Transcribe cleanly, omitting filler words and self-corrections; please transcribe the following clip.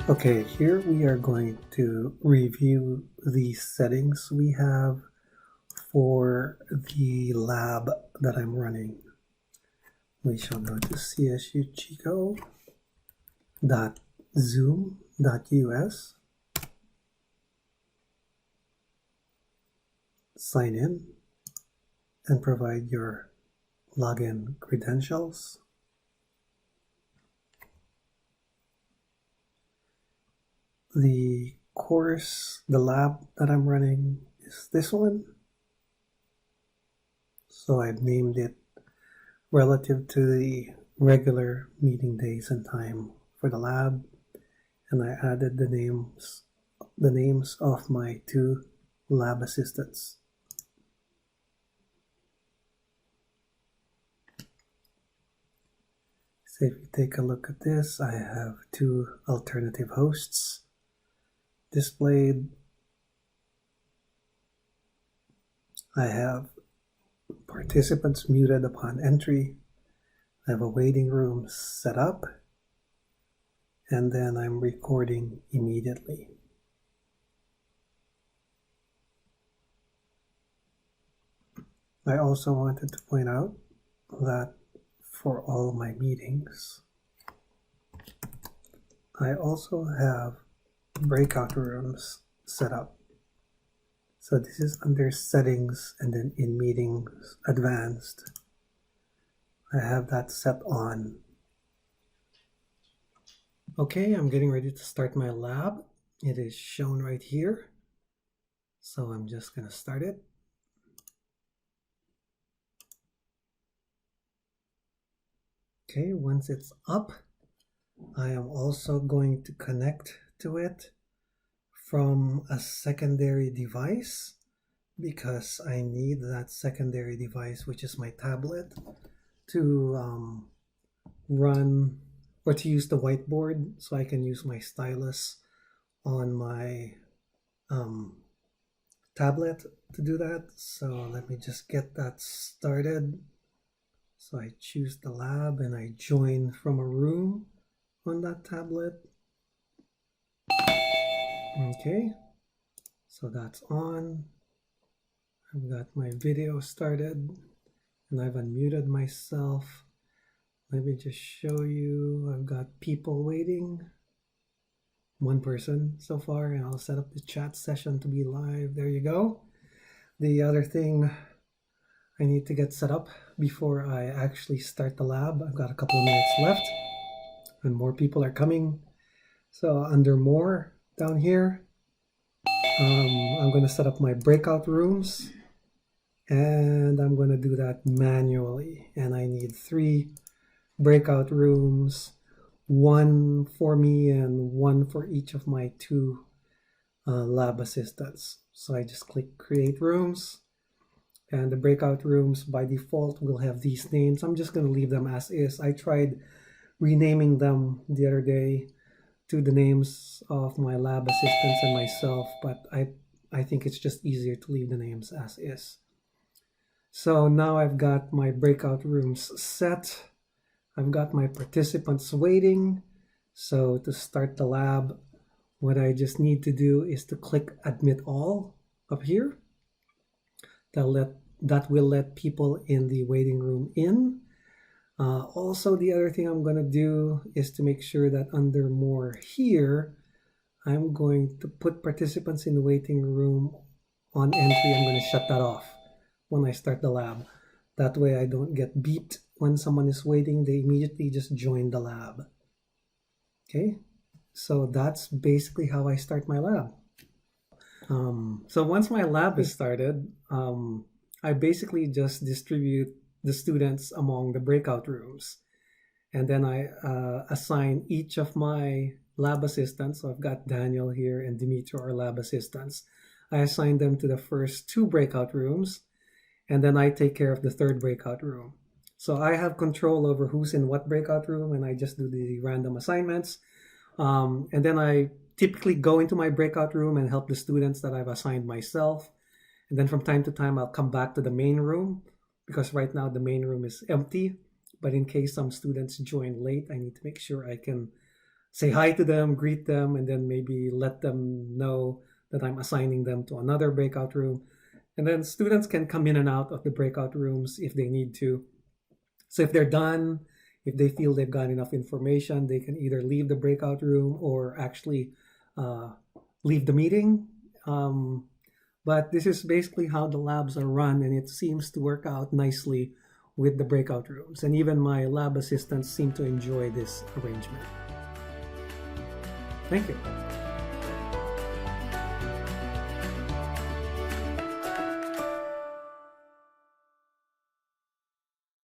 Okay, here we are going to review the settings we have for the lab that I'm running. We shall go to csuchico.zoom.us, sign in, and provide your login credentials. The course, the lab that I'm running is this one. So I've named it relative to the regular meeting days and time for the lab, and I added the names of my two lab assistants. So if you take a look at this, I have two alternative hosts displayed. I have participants muted upon entry. I have a waiting room set up, and then I'm recording immediately. I also wanted to point out that for all my meetings, I also have breakout rooms set up. So this is under settings, and then in meetings advanced, I have that set on. Okay, I'm getting ready to start my lab. It is shown right here. So I'm just going to start it. Okay, once it's up, I am also going to connect to it from a secondary device, because I need that secondary device, which is my tablet, to run or to use the whiteboard, so I can use my stylus on my tablet to do that. So let me just get that started. So I choose the lab and I join from a room on that tablet. Okay, so that's on. I've got my video started and I've unmuted myself. Let me just show you. I've got people waiting. One person so far, and I'll set up the chat session to be live. There you go. The other thing I need to get set up before I actually start the lab. I've got a couple of minutes left and more people are coming. So under more down here, I'm going to set up my breakout rooms, and I'm going to do that manually. And I need 3 breakout rooms, 1 for me and 1 for each of my 2 lab assistants. So I just click create rooms, and the breakout rooms by default will have these names. I'm just going to leave them as is. I tried renaming them the other day to the names of my lab assistants and myself, but I think it's just easier to leave the names as is. So now I've got my breakout rooms set. I've got my participants waiting. So to start the lab, what I just need to do is to click admit all up here. That will let people in the waiting room in. Also, the other thing I'm going to do is to make sure that under more here, I'm going to put participants in the waiting room on entry. I'm going to shut that off when I start the lab. That way I don't get beeped when someone is waiting. They immediately just join the lab. Okay, so that's basically how I start my lab. So once my lab is started, I basically just distribute the students among the breakout rooms. And then I assign each of my lab assistants. So I've got Daniel here and Dimitri are lab assistants. I assign them to the first 2 breakout rooms, and then I take care of the 3rd breakout room. So I have control over who's in what breakout room, and I just do the random assignments. And then I typically go into my breakout room and help the students that I've assigned myself. And then from time to time, I'll come back to the main room, because right now the main room is empty. But in case some students join late, I need to make sure I can say hi to them, greet them, and then maybe let them know that I'm assigning them to another breakout room. And then students can come in and out of the breakout rooms if they need to. So if they're done, if they feel they've got enough information, they can either leave the breakout room or actually leave the meeting. But this is basically how the labs are run, and it seems to work out nicely with the breakout rooms. And even my lab assistants seem to enjoy this arrangement. Thank you.